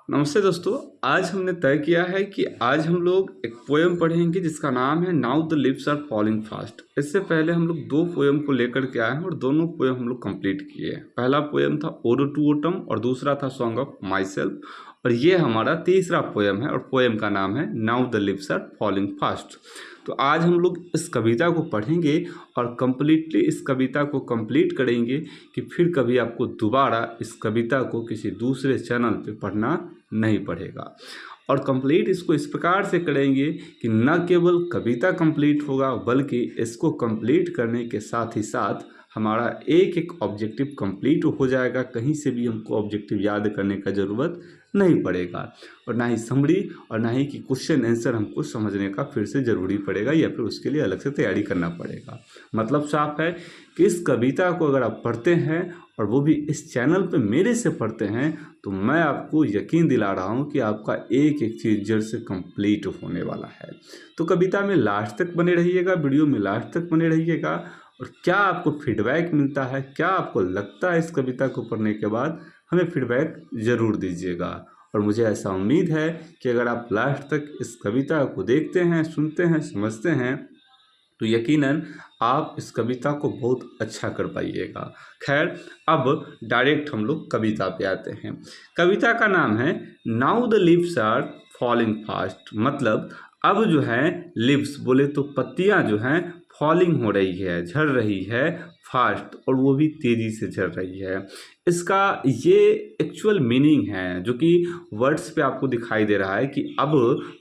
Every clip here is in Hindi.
नमस्ते दोस्तों। आज हमने तय किया है कि आज हम लोग एक पोएम पढ़ेंगे जिसका नाम है now the leaves are falling fast. इससे पहले हम लोग दो पोएम को लेकर के आए हैं और दोनों पोएम हम लोग कंप्लीट किए हैं। पहला पोएम था ओडो टू ऑटम और दूसरा था सॉन्ग ऑफ माई सेल्फ, और ये हमारा तीसरा पोएम है और पोएम का नाम है now the leaves are falling fast. तो आज हम लोग इस कविता को पढ़ेंगे और कम्प्लीटली इस कविता को कंप्लीट करेंगे कि फिर कभी आपको दोबारा इस कविता को किसी दूसरे चैनल पे पढ़ना नहीं पड़ेगा। और कंप्लीट इसको इस प्रकार से करेंगे कि न केवल कविता कंप्लीट होगा बल्कि इसको कंप्लीट करने के साथ ही साथ हमारा एक एक ऑब्जेक्टिव कंप्लीट हो जाएगा। कहीं से भी हमको ऑब्जेक्टिव याद करने का ज़रूरत नहीं पड़ेगा और ना ही समरी और ना ही कि क्वेश्चन आंसर हमको समझने का फिर से ज़रूरी पड़ेगा या फिर उसके लिए अलग से तैयारी करना पड़ेगा। मतलब साफ है कि इस कविता को अगर आप पढ़ते हैं और वो भी इस चैनल पे मेरे से पढ़ते हैं तो मैं आपको यकीन दिला रहा हूँ कि आपका एक एक चीज़ जड़ से कंप्लीट होने वाला है। तो कविता में लास्ट तक बने रहिएगा, वीडियो में लास्ट तक बने रहिएगा। और क्या आपको फीडबैक मिलता है, क्या आपको लगता है इस कविता को पढ़ने के बाद, हमें फीडबैक ज़रूर दीजिएगा। और मुझे ऐसा उम्मीद है कि अगर आप लास्ट तक इस कविता को देखते हैं, सुनते हैं, समझते हैं तो यकीनन आप इस कविता को बहुत अच्छा कर पाइएगा। खैर, अब डायरेक्ट हम लोग कविता पे आते हैं। कविता का नाम है now the leaves are falling fast. मतलब अब जो है लीव्स बोले तो पत्तियां जो हैं फॉलिंग हो रही है, झड़ रही है फास्ट, और वो भी तेज़ी से झड़ रही है। इसका ये एक्चुअल मीनिंग है जो कि वर्ड्स पे आपको दिखाई दे रहा है कि अब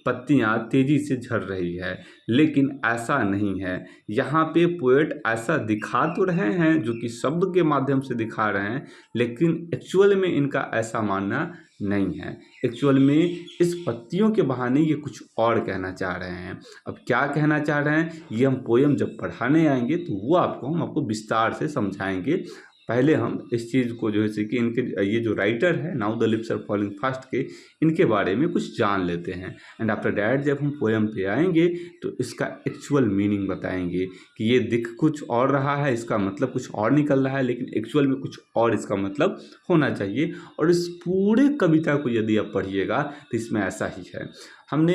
पत्तियां तेज़ी से झड़ रही है, लेकिन ऐसा नहीं है। यहाँ पे पोएट ऐसा दिखा तो रहे हैं जो कि शब्द के माध्यम से दिखा रहे हैं, लेकिन एक्चुअल में इनका ऐसा मानना नहीं है। एक्चुअल में इस पत्तियों के बहाने ये कुछ और कहना चाह रहे हैं। अब क्या कहना चाह रहे हैं ये हम पोएम जब पढ़ाने आएंगे तो वो हम आपको विस्तार से समझाएंगे। पहले हम इस चीज़ को जो है कि इनके ये जो राइटर है now the leaves are falling fast के, इनके बारे में कुछ जान लेते हैं। एंड आफ्टर डैट जब हम पोएम पे आएंगे तो इसका एक्चुअल मीनिंग बताएंगे कि ये दिख कुछ और रहा है, इसका मतलब कुछ और निकल रहा है, लेकिन एक्चुअल में कुछ और इसका मतलब होना चाहिए। और इस पूरे कविता को यदि आप पढ़िएगा तो इसमें ऐसा ही है। हमने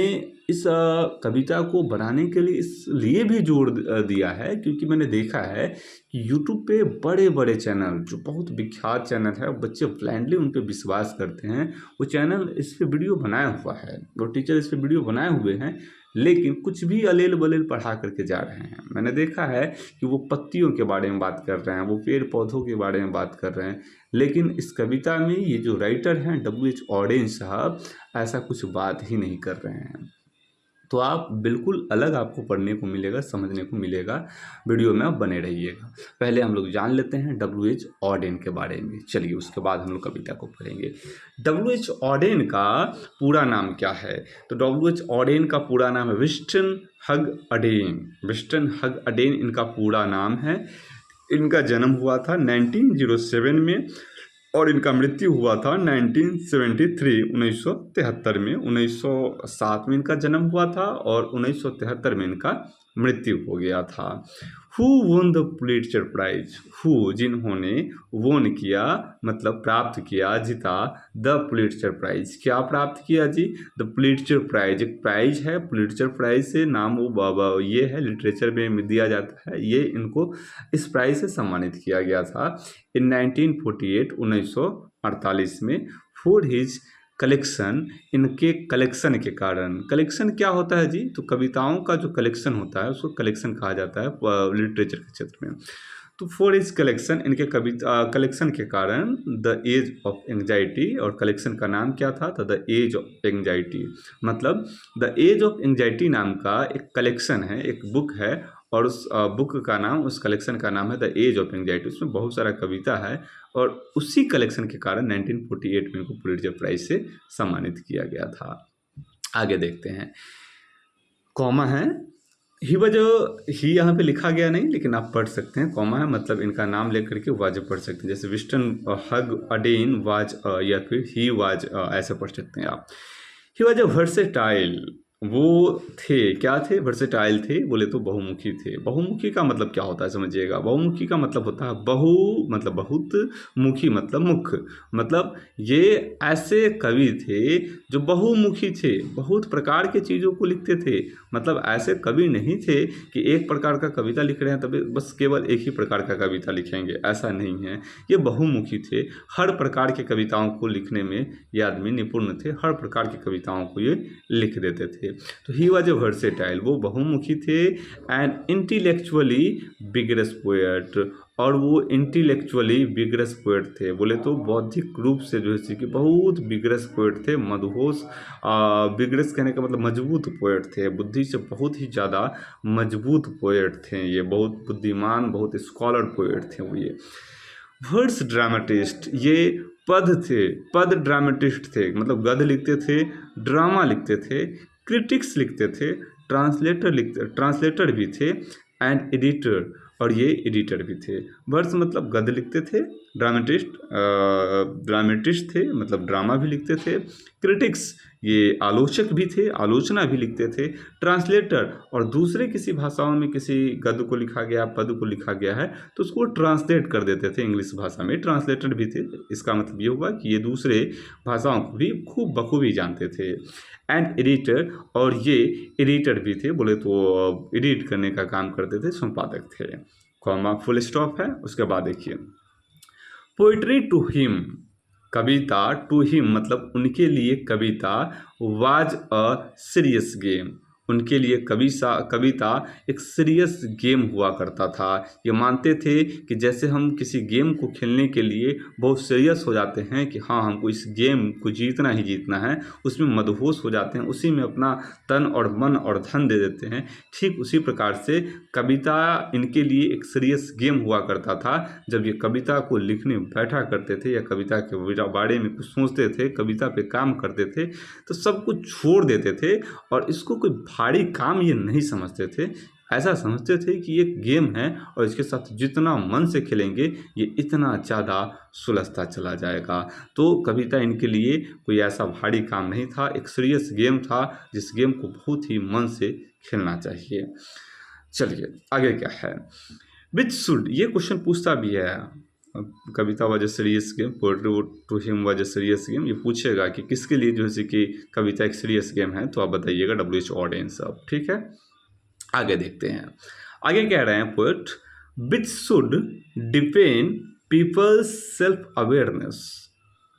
इस कविता को बनाने के लिए इसलिए भी जोर दिया है क्योंकि मैंने देखा है कि यूट्यूब पे बड़े बड़े चैनल जो बहुत विख्यात चैनल है, बच्चे ब्लाइंडली उन पे विश्वास करते हैं। वो चैनल इस पे वीडियो बनाया हुआ है, वो टीचर इस पे वीडियो बनाए हुए हैं, लेकिन कुछ भी अलेल बलेल पढ़ा करके जा रहे हैं। मैंने देखा है कि वो पत्तियों के बारे में बात कर रहे हैं, वो पेड़ पौधों के बारे में बात कर रहे हैं, लेकिन इस कविता में ये जो राइटर हैं W.H. ऑडेन साहब ऐसा कुछ बात ही नहीं कर रहे हैं। तो आप बिल्कुल अलग आपको पढ़ने को मिलेगा, समझने को मिलेगा। वीडियो में आप बने रहिएगा। पहले हम लोग जान लेते हैं W.H. ऑडेन के बारे में। चलिए उसके बाद हम लोग कविता को पढ़ेंगे। W.H. ऑडेन का पूरा नाम क्या है? तो W.H. ऑडेन का पूरा नाम है विंस्टन हग अडेन। विंस्टन हग अडेन इनका पूरा नाम है। इनका जन्म हुआ था 1907 में और इनका मृत्यु हुआ था 1973 1973 में। 1907 में इनका जन्म हुआ था और 1973 में इनका मृत्यु हो गया था। Who won the Pulitzer prize? Who जिन्होंने वोन किया मतलब प्राप्त किया, जीता, द पुलिट्जर प्राइज क्या प्राप्त किया जी? द पुलिट्जर प्राइज एक प्राइज है। पुलिट्जर प्राइज से नाम वो ये है, लिटरेचर में दिया जाता है। ये इनको इस प्राइज से सम्मानित किया गया था इन 1948 1948 में फॉर हिज कलेक्शन। इनके कलेक्शन के कारण। कलेक्शन क्या होता है जी? तो कविताओं का जो कलेक्शन होता है उसको कलेक्शन कहा जाता है लिटरेचर के क्षेत्र में। तो फॉर हिज कलेक्शन, इनके कविता कलेक्शन के कारण द एज ऑफ एंग्जाइटी, और कलेक्शन का नाम क्या था? तो द एज ऑफ एंग्जाइटी। मतलब द एज ऑफ एंग्जाइटी नाम का एक कलेक्शन है, एक बुक है, और उस बुक का नाम, उस कलेक्शन का नाम है द एज ऑफ एंग्जाइटी। उसमें बहुत सारा कविता है और उसी कलेक्शन के कारण 1948 में इनको पुलिट्जर प्राइज से सम्मानित किया गया था। आगे देखते हैं। कॉमा है, ही यहाँ पे लिखा गया नहीं, लेकिन आप पढ़ सकते हैं। कॉमा है मतलब इनका नाम लेकर के वाज पढ़ सकते हैं, जैसे विंस्टन हग अडेन वाज या फिर ही वाज, ऐसे पढ़ सकते हैं आप। ही वाज अ वर्सेटाइल वो थे, क्या थे, वर्सेटाइल थे, बोले तो बहुमुखी थे। बहुमुखी का मतलब क्या होता है समझिएगा। बहुमुखी का मतलब होता है बहु मतलब बहुत, मुखी मतलब मुख। मतलब ये ऐसे कवि थे जो बहुमुखी थे, बहुत प्रकार के चीज़ों को लिखते थे। मतलब ऐसे कवि नहीं थे कि एक प्रकार का कविता लिख रहे हैं तभी बस केवल एक ही प्रकार का कविता लिखेंगे, ऐसा नहीं है। ये बहुमुखी थे, हर प्रकार की कविताओं को लिखने में ये आदमी निपुण थे, हर प्रकार की कविताओं को ये लिख देते थे। तो ही वॉज ए वर्सेटाइल, वो बहुमुखी थे एंड इंटेलेक्चुअली बिगरस पोएट। और वो इंटेलेक्चुअली बिगरस पोएट थे, बोले तो बौद्धिक रूप से जो है कि बहुत बिगरस पोएट थे, मदहोश। बिगरस कहने का मतलब मजबूत पोएट थे, बुद्धि से बहुत ही ज़्यादा मजबूत पोएट थे ये, बहुत बुद्धिमान, बहुत स्कॉलर पोएट थे वो ये। वर्ड्स ड्रामेटिस्ट, ये पद थे, पद ड्रामेटिस्ट थे, मतलब गद्य लिखते थे, ड्रामा लिखते थे, क्रिटिक्स लिखते थे, ट्रांसलेटर भी थे एंड एडिटर, और ये एडिटर भी थे। वर्ड्स मतलब गद्य लिखते थे, ड्रामेटिस्ट थे मतलब ड्रामा भी लिखते थे, क्रिटिक्स ये आलोचक भी थे, आलोचना भी लिखते थे, ट्रांसलेटर और दूसरे किसी भाषाओं में किसी गद्य को लिखा गया, पद को लिखा गया है तो उसको ट्रांसलेट कर देते थे इंग्लिश भाषा में, ट्रांसलेटर भी थे। इसका मतलब ये हुआ कि ये दूसरे भाषाओं को भी खूब बखूबी जानते थे। एंड एडिटर, और ये एडिटर भी थे, बोले तो एडिट करने का काम करते थे, संपादक थे। कॉमा फुल स्टॉप है, उसके बाद देखिए पोइट्री टू हिम, कविता टू हिम मतलब उनके लिए कविता वाज अ सीरियस गेम, उनके लिए कविता एक सीरियस गेम हुआ करता था। ये मानते थे कि जैसे हम किसी गेम को खेलने के लिए बहुत सीरियस हो जाते हैं कि हाँ हमको इस गेम को जीतना ही जीतना है, उसमें मदहोश हो जाते हैं, उसी में अपना तन और मन और धन दे देते हैं, ठीक उसी प्रकार से कविता इनके लिए एक सीरियस गेम हुआ करता था। जब ये कविता को लिखने बैठा करते थे या कविता के बारे में कुछ सोचते थे, कविता पे काम करते थे, तो सब कुछ छोड़ देते थे और इसको कोई भारी काम ये नहीं समझते थे। ऐसा समझते थे कि ये गेम है और इसके साथ जितना मन से खेलेंगे ये इतना ज़्यादा सुलझता चला जाएगा। तो कविता इनके लिए कोई ऐसा भारी काम नहीं था, एक सीरियस गेम था जिस गेम को बहुत ही मन से खेलना चाहिए। चलिए आगे क्या है, विच शुड, ये क्वेश्चन पूछता भी है, कविता was serious game, poetry to him was serious game, ये पूछेगा कि किसके लिए जो है कि कविता एक सीरियस गेम है, तो आप बताइएगा WH ऑडियंस अब, ठीक है। आगे देखते हैं, आगे कह रहे हैं poet, which should depend people's self awareness.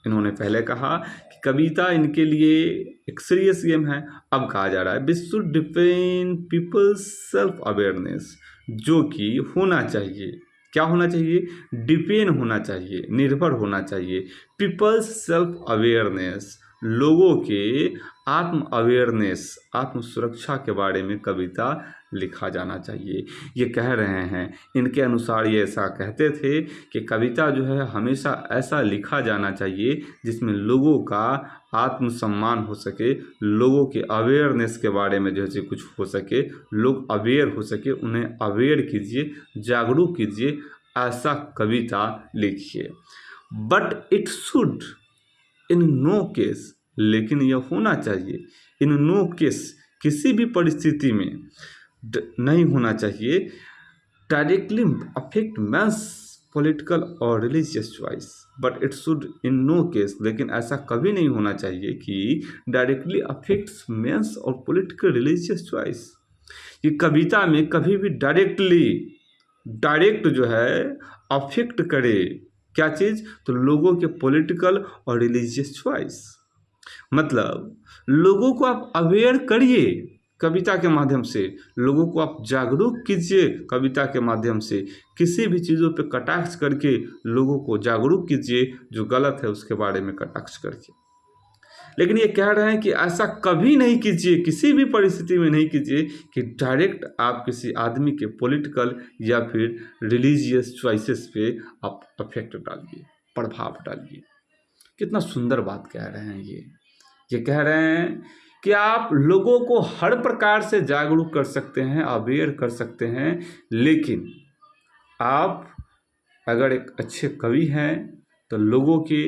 इन्होंने पहले कहा कि कविता इनके लिए एक सीरियस गेम है, अब कहा जा रहा है which should depend people's self awareness, जो कि होना चाहिए, क्या होना चाहिए, डिपेंड होना चाहिए, निर्भर होना चाहिए, पीपल्स सेल्फ अवेयरनेस, लोगों के आत्म अवेयरनेस, आत्म सुरक्षा के बारे में कविता लिखा जाना चाहिए। ये कह रहे हैं, इनके अनुसार ये ऐसा कहते थे कि कविता जो है हमेशा ऐसा लिखा जाना चाहिए जिसमें लोगों का आत्मसम्मान हो सके, लोगों के अवेयरनेस के बारे में जो है कुछ हो सके, लोग अवेयर हो सके, उन्हें अवेयर कीजिए, जागरूक कीजिए, ऐसा कविता लिखिए। But it should in no case, लेकिन यह होना चाहिए इन नो केस, किसी भी परिस्थिति में नहीं होना चाहिए डायरेक्टली अफेक्ट मैंस पॉलिटिकल और religious choice, but it should in no case, लेकिन ऐसा कभी नहीं होना चाहिए कि डायरेक्टली अफेक्ट्स मेंस और पॉलिटिकल रिलीजियस चॉइस। ये कविता में कभी भी डायरेक्ट जो है अफेक्ट करे, क्या चीज़, तो लोगों के पॉलिटिकल और रिलीजियस चॉइस। मतलब लोगों को आप अवेयर करिए कविता के माध्यम से, लोगों को आप जागरूक कीजिए कविता के माध्यम से, किसी भी चीज़ों पे कटाक्ष करके लोगों को जागरूक कीजिए, जो गलत है उसके बारे में कटाक्ष करके। लेकिन ये कह रहे हैं कि ऐसा कभी नहीं कीजिए, किसी भी परिस्थिति में नहीं कीजिए कि डायरेक्ट आप किसी आदमी के पॉलिटिकल या फिर रिलीजियस चॉइसेस पे आप अफेक्ट डालिए, प्रभाव डालिए। कितना सुंदर बात कह रहे हैं ये कह रहे हैं कि आप लोगों को हर प्रकार से जागरूक कर सकते हैं, अवेयर कर सकते हैं, लेकिन आप अगर एक अच्छे कवि हैं तो लोगों की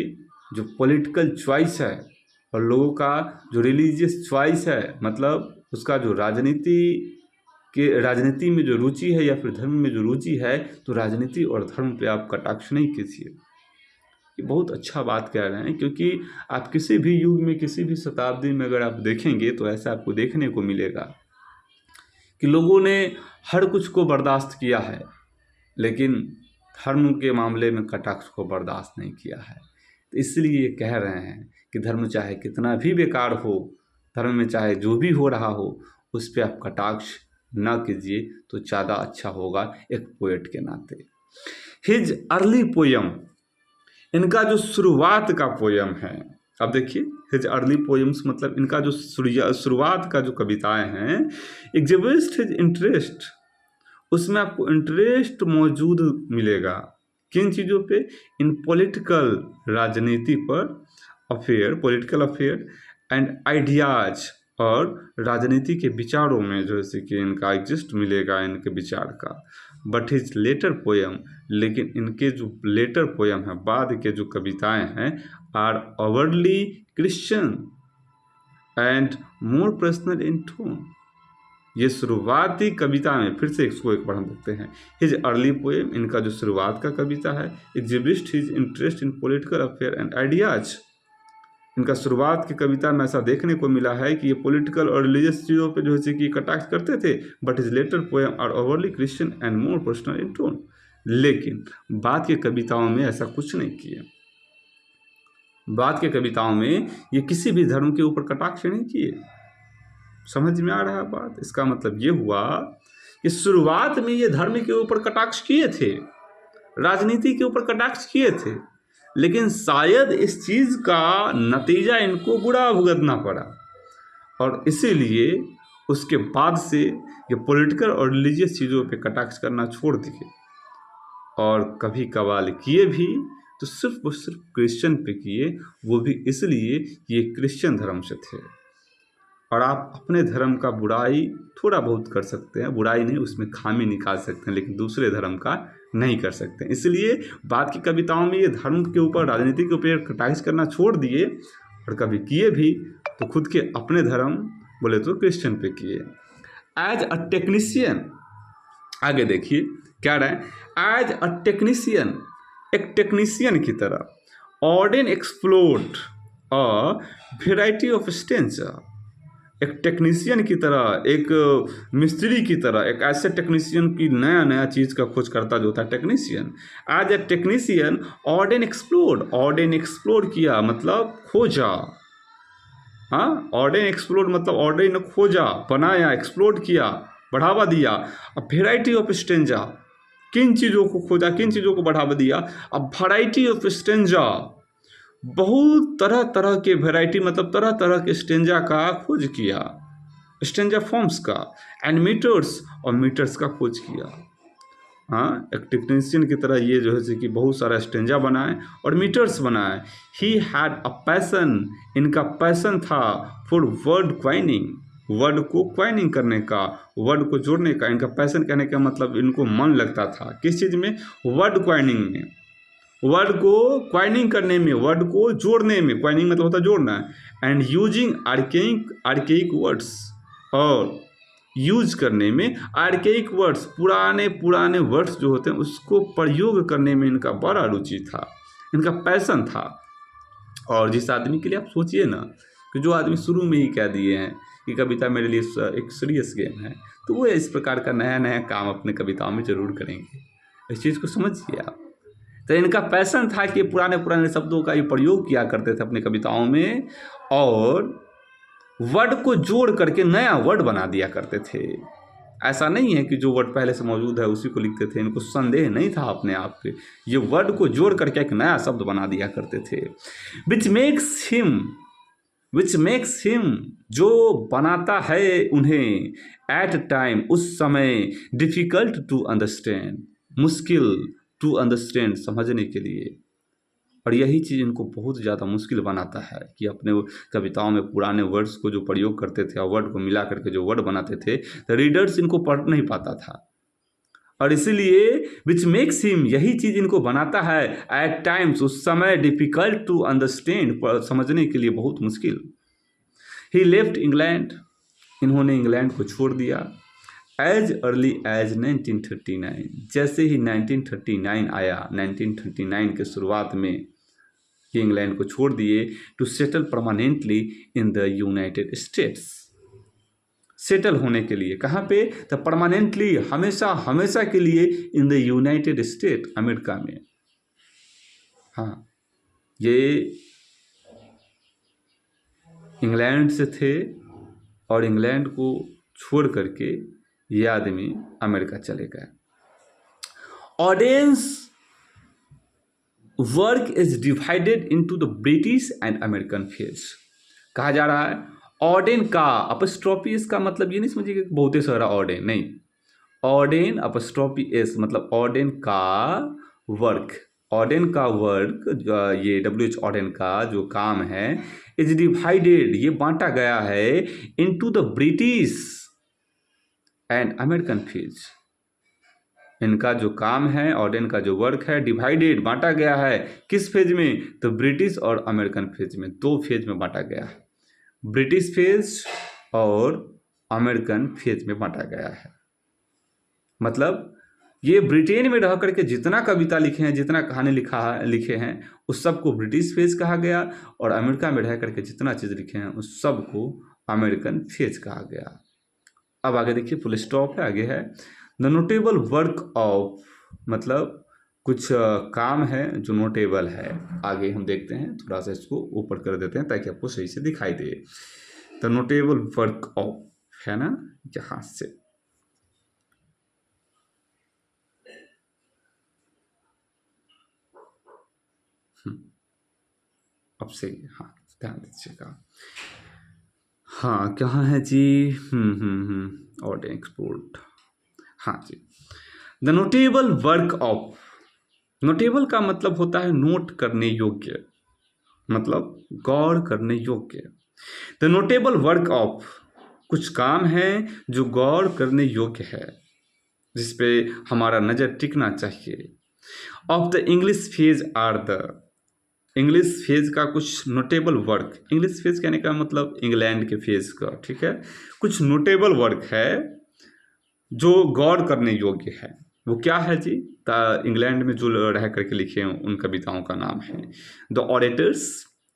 जो पॉलिटिकल चॉइस है और लोगों का जो रिलीजियस चॉइस है, मतलब उसका जो राजनीति में जो रुचि है या फिर धर्म में जो रुचि है, तो राजनीति और धर्म पे आप कटाक्ष नहीं कीजिए। ये बहुत अच्छा बात कह रहे हैं, क्योंकि आप किसी भी युग में, किसी भी शताब्दी में अगर आप देखेंगे तो ऐसा आपको देखने को मिलेगा कि लोगों ने हर कुछ को बर्दाश्त किया है, लेकिन धर्म के मामले में कटाक्ष को बर्दाश्त नहीं किया है। तो इसलिए ये कह रहे हैं कि धर्म चाहे कितना भी बेकार हो, धर्म में चाहे जो भी हो रहा हो, उस पर आप कटाक्ष ना कीजिए तो ज़्यादा अच्छा होगा एक पोएट के नाते। हिज अर्ली पोयम, इनका जो शुरुआत का पोयम है, अब देखिए हिज अर्ली पोएम्स मतलब इनका जो शुरुआत का जो कविताएं हैं, एग्जिबिट हिज इंटरेस्ट, उसमें आपको इंटरेस्ट मौजूद मिलेगा किन चीज़ों पे? इन पॉलिटिकल, राजनीति पर, पॉलिटिकल अफेयर एंड आइडियाज, और राजनीति के विचारों में जैसे कि इनका एग्जिस्ट मिलेगा इनके विचार का। बट हिज लेटर पोयम, लेकिन इनके जो लेटर पोयम है, बाद के जो कविताएं हैं, are overly Christian and more personal in tone. ये शुरुआती कविता में, फिर से इसको एक बार हम देखते हैं। हिज अर्ली पोएम, इनका जो शुरुआत का कविता है, exhibit his interest in political affair and ideas. इनका शुरुआत की कविता में ऐसा देखने को मिला है कि ये पॉलिटिकल और रिलीजियस चीज़ों पे जो है कि कटाक्ष करते थे। But his later poem are overly Christian and more personal in tone. लेकिन बाद की कविताओं में ऐसा कुछ नहीं किए। बाद के कविताओं में ये किसी भी धर्म के ऊपर कटाक्ष नहीं किए। समझ में आ रहा है बात? इसका मतलब ये हुआ कि शुरुआत में ये धर्म के ऊपर कटाक्ष किए थे, राजनीति के ऊपर कटाक्ष किए थे, लेकिन शायद इस चीज़ का नतीजा इनको बुरा भुगतना पड़ा, और इसीलिए उसके बाद से ये पॉलिटिकल और रिलीजियस चीज़ों पे कटाक्ष करना छोड़ दिए, और कभी कभार किए भी तो सिर्फ और सिर्फ क्रिश्चियन पे किए, वो भी इसलिए कि ये क्रिश्चियन धर्म से थे। और आप अपने धर्म का बुराई थोड़ा बहुत कर सकते हैं, बुराई नहीं, उसमें खामी निकाल सकते हैं, लेकिन दूसरे धर्म का नहीं कर सकते। इसलिए बाद की कविताओं में ये धर्म के ऊपर, राजनीति के ऊपर कटाक्ष करना छोड़ दिए, और कभी किए भी तो खुद के अपने धर्म, बोले तो क्रिश्चियन पे किए। एज अ टेक्नीशियन, आगे देखिए क्या रहा है। एज अ टेक्नीशियन, एक टेक्नीशियन की तरह, Auden explored a variety of stains. एक टेक्नीशियन की तरह, एक मिस्त्री की तरह, एक ऐसे टेक्नीशियन की नया नया चीज़ का खोज करता जो होता है technician. As a technician Auden explored, Auden explore किया मतलब खोजा। हाँ, ऑर्डन एक्सप्लोर्ड मतलब ऑर्डन खोजा, बनाया, एक्सप्लोर किया, बढ़ावा दिया। अब वेराइटी ऑफ स्टेंजा, किन चीज़ों को खोजा, किन चीज़ों को बढ़ावा दिया? अब वैरायटी ऑफ स्टेंजा, बहुत तरह तरह के वैरायटी मतलब तरह तरह के स्टेंजा का खोज किया, स्टेंजा फॉर्म्स का, एंड मीटर्स, और मीटर्स का खोज किया। हाँ, एक टेक्नीशियन की तरह ये जो है कि बहुत सारा स्टेंजा बनाए और मीटर्स बनाए। ही हैड अ पैसन, इनका पैसन था फॉर वर्ड क्वाइनिंग, वर्ड को क्वाइनिंग करने का, वर्ड को जोड़ने का। इनका पैसन कहने का मतलब इनको मन लगता था किस चीज़ में? वर्ड क्वाइनिंग में, वर्ड को क्वाइनिंग करने में, वर्ड को जोड़ने में। क्वाइनिंग मतलब होता है जोड़ना। एंड यूजिंग आर्केइक वर्ड्स, और यूज करने में आर्केइक वर्ड्स, पुराने पुराने वर्ड्स जो होते हैं उसको प्रयोग करने में इनका बड़ा रुचि था, इनका पैसन था। और जिस आदमी के लिए आप सोचिए ना कि जो आदमी शुरू में ही कह दिए हैं कि कविता मेरे लिए एक सीरियस गेम है, तो वो इस प्रकार का नया नया काम अपने कविताओं में जरूर करेंगे। इस चीज़ को समझिए आप। तो इनका पैसन था कि पुराने पुराने शब्दों का ये प्रयोग किया करते थे अपनी कविताओं में, और वर्ड को जोड़ करके नया वर्ड बना दिया करते थे। ऐसा नहीं है कि जो वर्ड पहले से मौजूद है उसी को लिखते थे, इनको संदेह नहीं था अपने आप पे, ये वर्ड को जोड़ करके एक नया शब्द बना दिया करते थे। विच मेक्स हिम, जो बनाता है उन्हें, एट टाइम, उस समय, डिफ़िकल्ट टू अंडरस्टैंड, मुश्किल, टू अंडरस्टैंड, समझने के लिए। और यही चीज़ इनको बहुत ज़्यादा मुश्किल बनाता है कि अपने कविताओं में पुराने वर्ड्स को जो प्रयोग करते थे और वर्ड को मिला करके जो वर्ड बनाते थे, तो रीडर्स इनको पढ़ नहीं पाता था। और इसीलिए विच मेक्स हिम, यही चीज़ इनको बनाता है, एट टाइम्स, उस समय, डिफ़िकल्ट टू अंडरस्टैंड, समझने के लिए बहुत मुश्किल। ही लेफ्ट इंग्लैंड, इन्होंने इंग्लैंड को छोड़ दिया एज अर्ली एज 1939। जैसे ही 1939 आया, 1939 के शुरुआत में ये इंग्लैंड को छोड़ दिए to settle permanently in the United States. Settle होने के लिए कहाँ पे? तो परमानेंटली, हमेशा हमेशा के लिए इन द यूनाइटेड स्टेट, अमेरिका में। हाँ, ये इंग्लैंड से थे और इंग्लैंड को छोड़ करके ये आदमी अमेरिका चले गए। Audience work is divided into the British and American phase. कहा जा रहा है ऑर्डेन का अपस्ट्रॉफी, इसका मतलब ये नहीं समझिए बहुत ही सारा ऑर्डेन, नहीं। ऑर्डेन अपस्ट्रॉफी एस मतलब ऑर्डेन का वर्क, ऑर्डेन का वर्क, ये WH ऑर्डेन का जो काम है इज डिवाइडेड, ये बांटा गया है into the British and American phase. इनका जो काम है, ऑर्डेन का जो वर्क है, डिवाइडेड बांटा गया है किस फेज में? तो ब्रिटिश और अमेरिकन फेज में, दो फेज में बांटा गया है। ब्रिटिश फेज और अमेरिकन फेज में बांटा गया है। मतलब ये ब्रिटेन में रह करके जितना कविता लिखे हैं, जितना कहानी लिखे हैं, उस सब को ब्रिटिश फेज कहा गया, और अमेरिका में रह करके जितना चीज़ लिखे हैं उस सब को अमेरिकन फेज कहा गया। अब आगे देखिए, फुल स्टॉप है, आगे है द नोटेबल वर्क ऑफ, मतलब कुछ काम है जो नोटेबल है। आगे हम देखते हैं, थोड़ा सा इसको ऊपर कर देते हैं ताकि आपको सही से दिखाई दे। द नोटेबल वर्क ऑफ है ना, यहाँ से अब से, हाँ ध्यान दीजिएगा। हाँ कहाँ है जी? ऑर्डर एक्सपोर्ट, हाँ जी। The notable work of, notable का मतलब होता है नोट करने योग्य, मतलब गौर करने योग्य। द नोटेबल वर्क ऑफ, कुछ काम है जो गौर करने योग्य है, जिसपे हमारा नज़र टिकना चाहिए। Of the English phase are the, English phase का कुछ नोटेबल वर्क, इंग्लिश फेज कहने का मतलब इंग्लैंड के फेज का, ठीक है। कुछ नोटेबल वर्क है जो गौर करने योग्य है। वो क्या है जी? इंग्लैंड में जो रह करके लिखे हैं उन कविताओं का नाम है द ऑरेटर्स।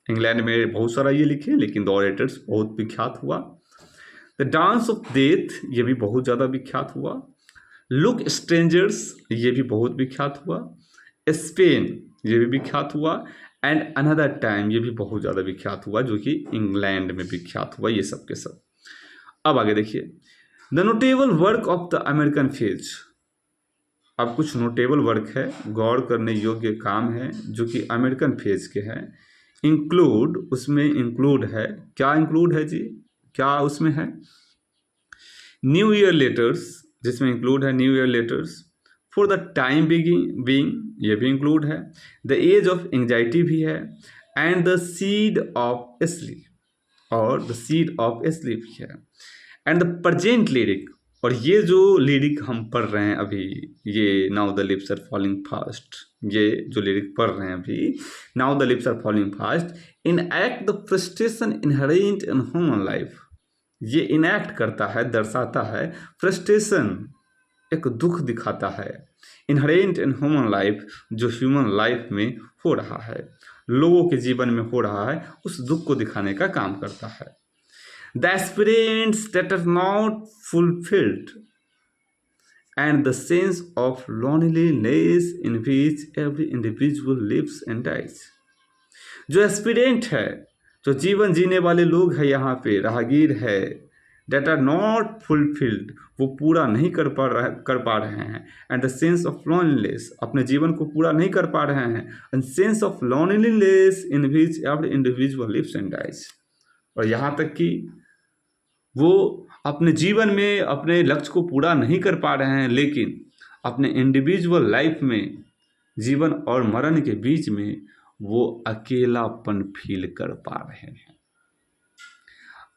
इंग्लैंड में बहुत सारा ये लिखे, लेकिन द ऑरेटर्स बहुत विख्यात हुआ। द डांस ऑफ डेथ, ये भी बहुत ज़्यादा विख्यात हुआ। लुक स्ट्रेंजर्स, ये भी बहुत विख्यात हुआ। स्पेन, ये भी विख्यात हुआ। एंड अनदर टाइम, ये भी बहुत ज़्यादा विख्यात हुआ, जो कि इंग्लैंड में विख्यात हुआ। ये सब के सब। अब आगे देखिए, the notable work of the American phase. अब कुछ नोटेबल वर्क है, गौर करने योग्य काम है, जो कि अमेरिकन फेज के हैं। इंक्लूड, उसमें इंक्लूड है, क्या इंक्लूड है जी? क्या उसमें है? न्यू ईयर लेटर्स, जिसमें इंक्लूड है new year letters. For the time being, ये भी इंक्लूड है। द एज ऑफ एंग्जाइटी भी है। And the seed of sleep, और द सीड ऑफ स्लीप भी है। एंड द प्रेजेंट लिरिक, और ये जो लिरिक हम पढ़ रहे हैं अभी, ये now the leaves are falling fast, ये जो लिरिक पढ़ रहे हैं अभी, now the leaves are falling fast, enact the frustration inherent in human life. ये इनएक्ट करता है, दर्शाता है फ्रस्ट्रेशन, एक दुख दिखाता है, इनहेरेंट इन ह्यूमन लाइफ, जो ह्यूमन लाइफ में हो रहा है, लोगों के जीवन में हो रहा है, उस दुख को दिखाने का काम करता है। The aspirants that are not fulfilled and the sense of loneliness in which every individual lives and dies. जो एस्पिरेंट है, जो जीवन जीने वाले लोग हैं, यहाँ पे राहगीर है, that are not fulfilled, वो पूरा नहीं कर पा रहे हैं। And the sense of loneliness, अपने जीवन को पूरा नहीं कर पा रहे हैं। And sense of loneliness in which every individual lives and dies, और यहाँ तक कि वो अपने जीवन में अपने लक्ष्य को पूरा नहीं कर पा रहे हैं, लेकिन अपने इंडिविजुअल लाइफ में, जीवन और मरण के बीच में, वो अकेलापन फील कर पा रहे हैं।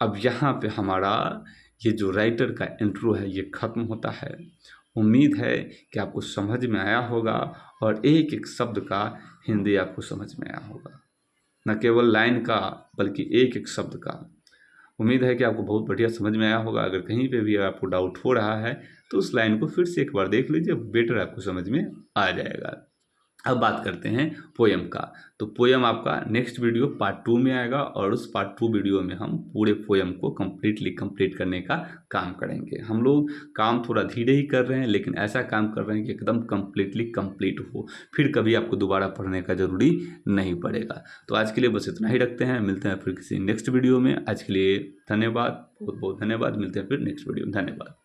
अब यहाँ पे हमारा ये जो राइटर का इंट्रो है ये ख़त्म होता है। उम्मीद है कि आपको समझ में आया होगा, और एक एक शब्द का हिंदी आपको समझ में आया होगा, न केवल लाइन का बल्कि एक एक शब्द का। उम्मीद है कि आपको बहुत बढ़िया समझ में आया होगा। अगर कहीं पे भी आपको डाउट हो रहा है तो उस लाइन को फिर से एक बार देख लीजिए, बेटर आपको समझ में आ जाएगा। अब बात करते हैं पोयम का। तो पोयम आपका नेक्स्ट वीडियो पार्ट 2 में आएगा और उस पार्ट 2 वीडियो में हम पूरे पोयम को कंप्लीट करने का काम करेंगे। हम लोग काम थोड़ा धीरे ही कर रहे हैं, लेकिन ऐसा काम कर रहे हैं कि एकदम कंप्लीटली कंप्लीट हो, फिर कभी आपको दोबारा पढ़ने का ज़रूरी नहीं पड़ेगा। तो आज के लिए बस इतना ही रखते हैं, मिलते हैं फिर किसी नेक्स्ट वीडियो में। आज के लिए धन्यवाद, बहुत बहुत धन्यवाद। मिलते हैं फिर नेक्स्ट वीडियो में। धन्यवाद।